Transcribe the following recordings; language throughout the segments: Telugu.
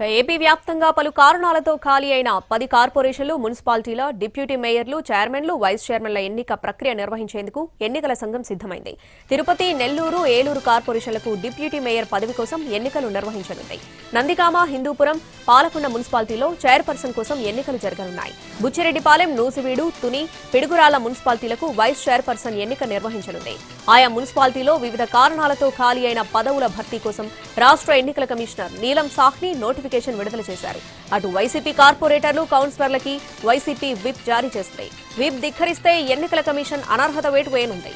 ఏపీ వ్యాప్తంగా పలు కారణాలతో ఖాళీ అయిన 10 కార్పొరేషన్లు, మున్సిపాలిటీల డిప్యూటీ మేయర్లు, చైర్మన్లు, వైస్ చైర్మన్ల ఎన్నిక ప్రక్రియ నిర్వహించేందుకు ఎన్నికల సంఘం సిద్ధమైంది. తిరుపతి, నెల్లూరు, ఏలూరు కార్పొరేషన్లకు డిప్యూటీ మేయర్ పదవి కోసం ఎన్నికలు నిర్వహించనున్నాయి. నందిగామ, హిందూపురం, పాలకొండ మున్సిపాలిటీలో చైర్పర్సన్ కోసం ఎన్నికలు జరగనున్నాయి. బుచ్చిరెడ్డిపాలెం, నూజివీడు, తుని, పిడుగురాళ్ల మున్సిపాలిటీలకు వైస్ చైర్పర్సన్ ఎన్నిక నిర్వహించనుంది. ఆయా మున్సిపాలిటీలో వివిధ కారణాలతో ఖాళీ అయిన పదవుల భర్తీ కోసం రాష్ట్ర ఎన్నికల కమిషనర్ నీలం సాహ్ని నోటిఫికేషన్ విడుదల చేశారు. అటు వైసీపీ కార్పొరేటర్లు, కౌన్సిలర్లకి వైసీపీ విప్ జారీ చేస్తుంది. విప్ ధిక్కరిస్తే ఎన్నికల కమిషన్ అనర్హత వేటు వేయనుంది.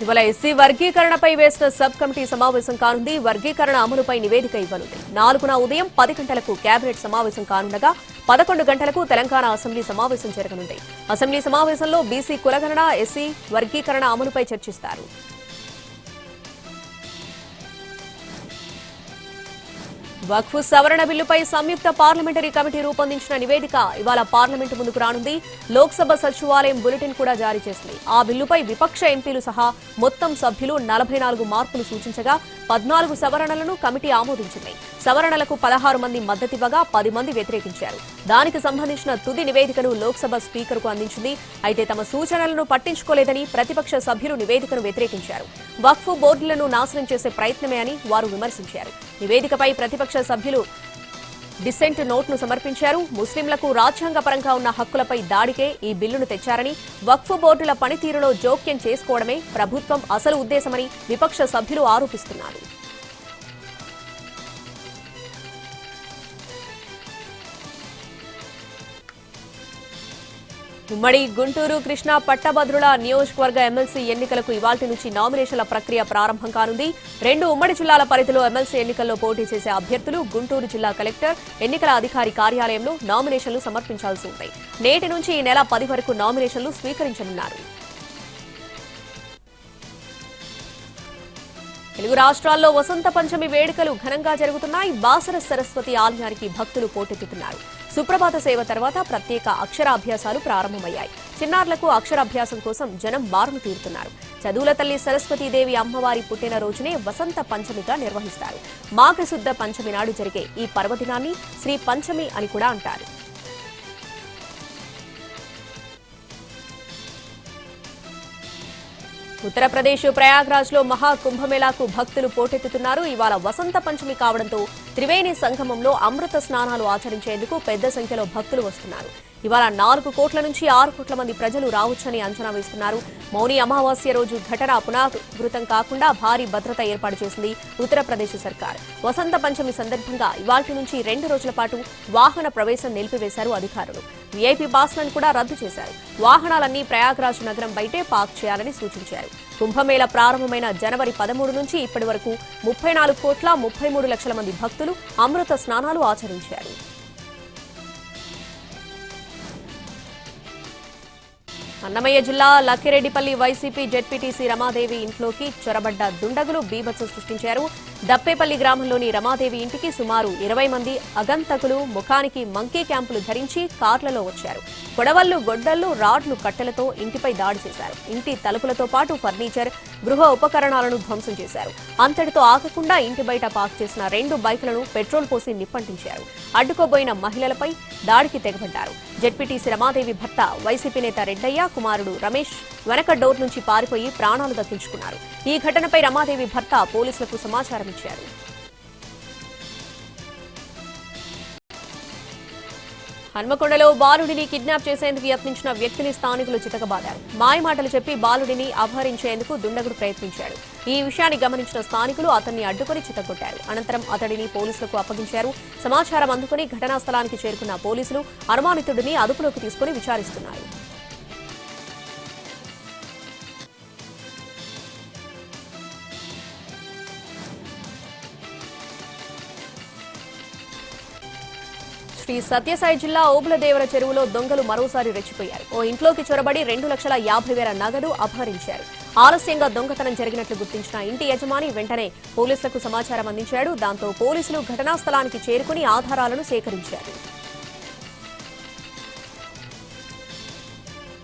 ఇవాళ ఎస్సీ వర్గీకరణపై వేసిన సబ్ కమిటీ సమావేశం కానుంది. వర్గీకరణ అమలుపై నివేదిక ఇవ్వనుంది. 4న ఉదయం 10 గంటలకు కేబినెట్ సమావేశం కానుండగా 11 గంటలకు తెలంగాణ అసెంబ్లీ సమావేశం జరగనుంది. అసెంబ్లీ సమావేశంలో బీసీ కులగణన, ఎస్సీ వర్గీకరణ అమలుపై చర్చిస్తారు. వక్ఫ్ సవరణ బిల్లుపై సంయుక్త పార్లమెంటరీ కమిటీ రూపొందించిన నివేదిక ఇవాళ పార్లమెంటు ముందుకు రానుంది. లోక్సభ సచివాలయం బులెటిన్ కూడా జారీ చేసింది. ఆ బిల్లుపై విపక్ష ఎంపీలు సహా మొత్తం సభ్యులు 44 మార్పులు సూచించగా 14 సవరణలను కమిటీ ఆమోదించింది. సవరణలకు 16 మంది మద్దతివ్వగా 10 మంది వ్యతిరేకించారు. దానికి సంబంధించిన తుది నివేదికను లోక్సభ స్పీకర్కు అందించింది. అయితే తమ సూచనలను పట్టించుకోలేదని ప్రతిపక్ష సభ్యులు నివేదికను వ్యతిరేకించారు. వక్ఫ్ బోర్డులను నాశనం చేసే ప్రయత్నమే అని వారు విమర్శించారు. నివేదికపై ప్రతిపక్ష సభ్యులు డిసెంట్ నోట్ను సమర్పించారు. ముస్లింలకు రాజ్యాంగపరంగా ఉన్న హక్కులపై దాడికే ఈ బిల్లును తెచ్చారని, వక్ఫ్ బోర్డుల పనితీరులో జోక్యం చేసుకోవడమే ప్రభుత్వం అసలు ఉద్దేశమని విపక్ష సభ్యులు ఆరోపిస్తున్నారు. ఉమ్మడి గుంటూరు, కృష్ణా, పట్టభద్రుల నియోజకవర్గ ఎమ్మెల్సీ ఎన్నికలకు ఇవాల్టి నుంచి నామినేషన్ల ప్రక్రియ ప్రారంభం కానుంది. 2 ఉమ్మడి జిల్లాల పరిధిలో ఎమ్మెల్సీ ఎన్నికల్లో పోటీ చేసే అభ్యర్థులు గుంటూరు జిల్లా కలెక్టర్, ఎన్నికల అధికారి కార్యాలయంలో నామినేషన్లు సమర్పించాల్సి ఉంటాయి. నేటి నుంచి ఈ నెల 10 వరకు నామినేషన్లు స్వీకరించనున్నారు. తెలుగు రాష్ట్రాల్లో వసంత పంచమి వేడుకలు ఘనంగా జరుగుతున్నాయి. బాసర సరస్వతి ఆలయానికి భక్తులు పోటెత్తుతున్నారు. సుప్రభాత సేవ తర్వాత ప్రత్యేక అక్షరాభ్యాసాలు ప్రారంభమయ్యాయి. చిన్నారులకు అక్షరాభ్యాసం కోసం జనం బారులు తీరుతున్నారు. చదువుల తల్లి సరస్వతీదేవి అమ్మవారి పుట్టినరోజునే వసంత పంచమిగా నిర్వహిస్తారు. మాఘశుద్ధ పంచమి నాడు జరిగే ఈ పర్వదినాన్ని శ్రీ పంచమి అని కూడా అంటారు. ఉత్తరప్రదేశ్ ప్రయాగ్రాజ్ లో మహా కుంభమేళాకు భక్తులు పోటెత్తుతున్నారు. ఇవాళ వసంత పంచమి కావడంతో త్రివేణి సంగమంలో అమృత స్నానాలు ఆచరించేందుకు పెద్ద సంఖ్యలో భక్తులు వస్తున్నారు. ఇవాళ 4 కోట్ల నుంచి 6 కోట్ల మంది ప్రజలు రావచ్చని అంచనా వేస్తున్నారు. మౌని అమావాస్య రోజు ఘటన పునరావృతం కాకుండా భారీ భద్రత ఏర్పాటు చేసింది ఉత్తరప్రదేశ్ సర్కార్. వసంత పంచమి సందర్భంగా ఇవాల్టి నుంచి 2 రోజుల పాటు వాహన ప్రవేశం నిలిపివేశారు అధికారులు. వీఐపీ పాస్లను కూడా రద్దు చేశారు. వాహనాలన్నీ ప్రయాగ్రాజ్ నగరం బయటే పార్క్ చేయాలని సూచించారు. కుంభమేళ ప్రారంభమైన జనవరి 13 నుంచి ఇప్పటి వరకు 34 కోట్ల 33 లక్షల మంది భక్తులు అమృత స్నానాలు ఆచరించారు. అన్నమయ్య జిల్లా లక్కిరెడ్డిపల్లి వైసీపీ జెడ్పీటీసీ రమాదేవి ఇంట్లోకి చొరబడ్డ దుండగులు బీభత్సం సృష్టించారు. దప్పేపల్లి గ్రామంలోని రమాదేవి ఇంటికి సుమారు 20 మంది అగంతకులు ముఖానికి మంకీ క్యాంపులు ధరించి కార్లలో వచ్చారు. కొడవళ్లు, గొడ్డళ్లు, రాడ్లు, కట్టెలతో ఇంటిపై దాడి చేశారు. ఇంటి తలుపులతో పాటు ఫర్నిచర్, గృహ ఉపకరణాలను ధ్వంసం చేశారు. అంతటితో ఆగకుండా ఇంటి బయట పార్క్ చేసిన 2 బైకులను పెట్రోల్ పోసి నిప్పంటించారు. అడ్డుకోబోయిన మహిళలపై దాడికి తెగబడ్డారు. జెడ్పీటీసీ రమాదేవి భర్త వైసీపీ నేత రెడ్డయ్య కుమారుడు రమేష్ వెనక డోర్ నుంచి పారిపోయి ప్రాణాలు దక్కించుకున్నారు. ఈ ఘటనపై రమాదేవి భర్త పోలీసులకు సమాచారం ఇచ్చారు. హన్మకొండలో బాలుడిని కిడ్నాప్ చేసేందుకు యత్నించిన వ్యక్తిని స్థానికులు చితకబాదారు. మాయమాటలు చెప్పి బాలుడిని అపహరించేందుకు దుండగుడు ప్రయత్నించాడు. ఈ విషయాన్ని గమనించిన స్థానికులు అతన్ని అడ్డుకుని చితగొట్టారు. అనంతరం అతడిని పోలీసులకు అప్పగించారు. సమాచారం అందుకుని ఘటనా స్థలానికి చేరుకున్న పోలీసులు అనుమానితుడిని అదుపులోకి తీసుకుని విచారిస్తున్నారు. శ్రీ సత్యసాయి జిల్లా ఓబులదేవర చెరువులో దొంగలు మరోసారి రెచ్చిపోయారు. ఓ ఇంట్లోకి చొరబడి 2,50,000 నగదు అపహరించారు. ఆలస్యంగా దొంగతనం జరిగినట్లు గుర్తించిన ఇంటి యజమాని వెంటనే పోలీసులకు సమాచారం అందించాడు. దాంతో పోలీసులు ఘటనా స్థలానికి చేరుకుని ఆధారాలను సేకరించారు.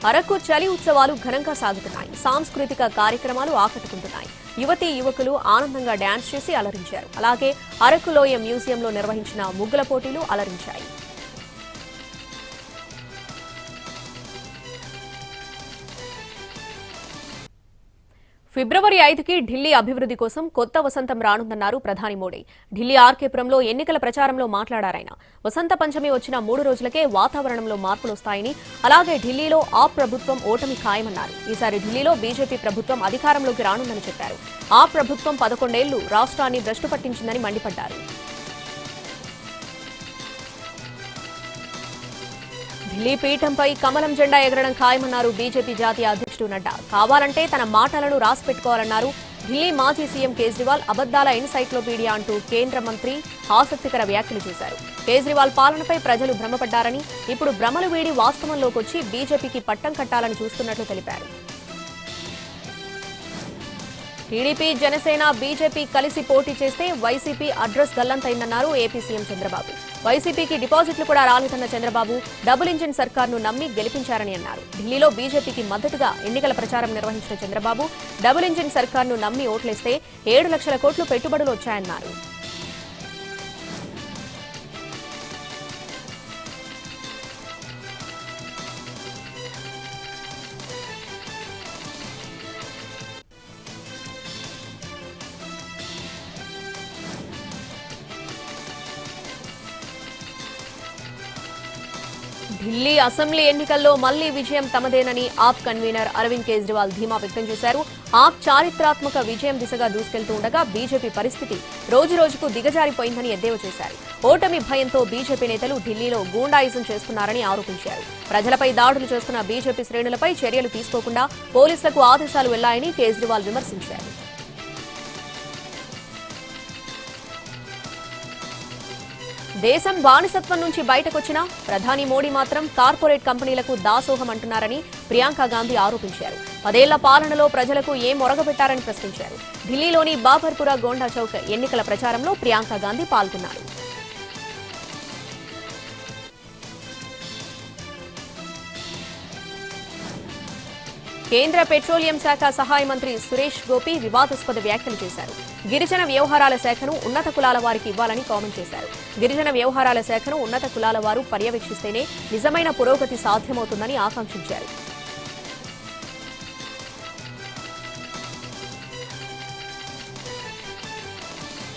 అరకు చలి ఉత్సవాలు ఘనంగా సాగుతున్నాయి. సాంస్కృతిక కార్యక్రమాలు ఆకట్టుకుంటున్నాయి. యువతీ యువకులు ఆనందంగా డాన్స్ చేసి అలరించారు. అలాగే అరకులోయ మ్యూజియంలో నిర్వహించిన ముగ్గుల పోటీలు అలరించాయి. ఫిబ్రవరి 5కి ఢిల్లీ అభివృద్ధి కోసం కొత్త వసంతం రానుందన్నారు ప్రధాని మోడీ. ఢిల్లీ ఆర్కేపురంలో ఎన్నికల ప్రచారంలో మాట్లాడారాయన. వసంత పంచమి వచ్చిన 3 రోజులకే వాతావరణంలో మార్పులొస్తాయని, అలాగే ఢిల్లీలో ఆప్ ప్రభుత్వం ఓటమి ఖాయమన్నారు. ఈసారి ఢిల్లీలో బీజేపీ ప్రభుత్వం అధికారంలోకి రానుందని చెప్పారు. ఆప్ ప్రభుత్వం 11 ఏళ్లు రాష్ట్రాన్ని భ్రష్టు పట్టించిందని మండిపడ్డారు. ఢిల్లీ పీఠంపై కమలం జెండా ఎగరడం ఖాయమన్నారు బీజేపీ జాతీయ అధ్యక్షుడు నడ్డా. కావాలంటే తన మాటలను రాసిపెట్టుకోవాలన్నారు. ఢిల్లీ మాజీ సీఎం కేజ్రీవాల్ అబద్దాల ఎన్సైక్లోపీడియా అంటూ కేంద్ర మంత్రి ఆసక్తికర వ్యాఖ్యలు చేశారు. కేజ్రీవాల్ పాలనపై ప్రజలు భ్రమపడ్డారని, ఇప్పుడు భ్రమలు వీడి వాస్తవంలోకొచ్చి బీజేపీకి పట్టం కట్టాలని చూస్తున్నట్లు తెలిపారు. టీడీపీ, జనసేన, బీజేపీ కలిసి పోటీ చేస్తే వైసీపీ అడ్రస్ గల్లంతైందన్నారు ఏపీ సీఎం చంద్రబాబు. వైసీపీకి డిపాజిట్లు కూడా రాలేదన్న చంద్రబాబు డబుల్ ఇంజిన్ సర్కార్ను నమ్మి గెలిపించారని అన్నారు. ఢిల్లీలో బీజేపీకి మద్దతుగా ఎన్నికల ప్రచారం నిర్వహించిన చంద్రబాబు డబుల్ ఇంజిన్ సర్కార్ను నమ్మి ఓట్లేస్తే 7 లక్షల కోట్లు పెట్టుబడులు వచ్చాయన్నారు. ఢిల్లీ అసెంబ్లీ ఎన్నికల్లో మళ్లీ విజయం తమదేనని ఆప్ కన్వీనర్ అరవింద్ కేజ్రీవాల్ ధీమా వ్యక్తం చేశారు. ఆప్ చారిత్రాత్మక విజయం దిశగా దూసుకెళ్తూ ఉండగా బీజేపీ పరిస్థితి రోజురోజుకు దిగజారిపోయిందని ఎద్దేవా చేశారు. ఓటమి భయంతో బీజేపీ నేతలు ఢిల్లీలో గూండాయిజం చేస్తున్నారని ఆరోపించారు. ప్రజలపై దాడులు చేస్తున్న బీజేపీ శ్రేణులపై చర్యలు తీసుకోకుండా పోలీసులకు ఆదేశాలు వెళ్లాయని కేజ్రీవాల్ విమర్శించారు. దేశం బానిసత్వం నుంచి బయటకొచ్చినా ప్రధాని మోడీ మాత్రం కార్పొరేట్ కంపెనీలకు దాసోహం అంటున్నారని ప్రియాంక గాంధీ ఆరోపించారు. 10 ఏళ్ల పాలనలో ప్రజలకు ఏం మొరగబెట్టారని ప్రశ్నించారు. ఢిల్లీలోని బాబర్పుర గోండా చౌక్ ఎన్నికల ప్రచారంలో ప్రియాంక గాంధీ పాల్గొన్నారు. కేంద్ర పెట్రోలియం శాఖ సహాయ మంత్రి సురేష్ గోపి వివాదాస్పద వ్యాఖ్యలు చేశారు. గిరిజన వ్యవహారాల శాఖను ఉన్నత కులాల వారికి ఇవ్వాలని కామెంట్ చేశారు. గిరిజన వ్యవహారాల శాఖను ఉన్నత కులాల వారు పర్యవేక్షిస్తేనే నిజమైన పురోగతి సాధ్యమవుతుందని ఆకాంక్షించారు.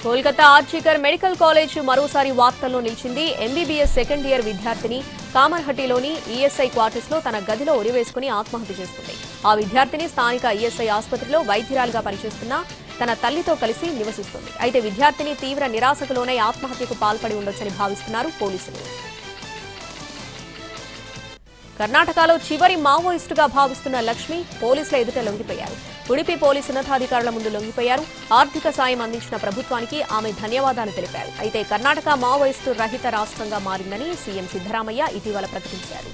కోల్కతా ఆర్జికర్ మెడికల్ కాలేజ్ మరోసారి వార్తల్లో నిలిచింది. ఎంబీబీఎస్ సెకండ్ ఇయర్ విద్యార్థిని కామర్హటిలోని ఈఎస్ఐ క్వార్టర్స్ లో తన గదిలో ఉరివేసుకుని ఆత్మహత్య చేసుకుంది. ఆ విద్యార్థిని స్థానిక ఈఎస్ఐ ఆసుపత్రిలో వైద్యురాలుగా పనిచేస్తున్న తన తల్లితో కలిసి నివసిస్తుంది. అయితే విద్యార్థిని తీవ్ర నిరాశకు లోనై ఆత్మహత్యకు పాల్పడి ఉండొచ్చని భావిస్తున్నారు పోలీసులు. కర్ణాటకలో చివరి మావోయిస్టుగా భావిస్తున్న లక్ష్మి పోలీసుల ఎదుట లొంగిపోయారు. ఉడిపి పోలీసు ఉన్నతాధికారుల ముందు లొంగిపోయారు. ఆర్థిక సాయం అందించిన ప్రభుత్వానికి ఆమె ధన్యవాదాలు తెలిపారు. అయితే కర్ణాటక మావోయిస్టు రహిత రాష్ట్రంగా మారిందని సీఎం సిద్ధరామయ్య ఇటీవల ప్రకటించారు.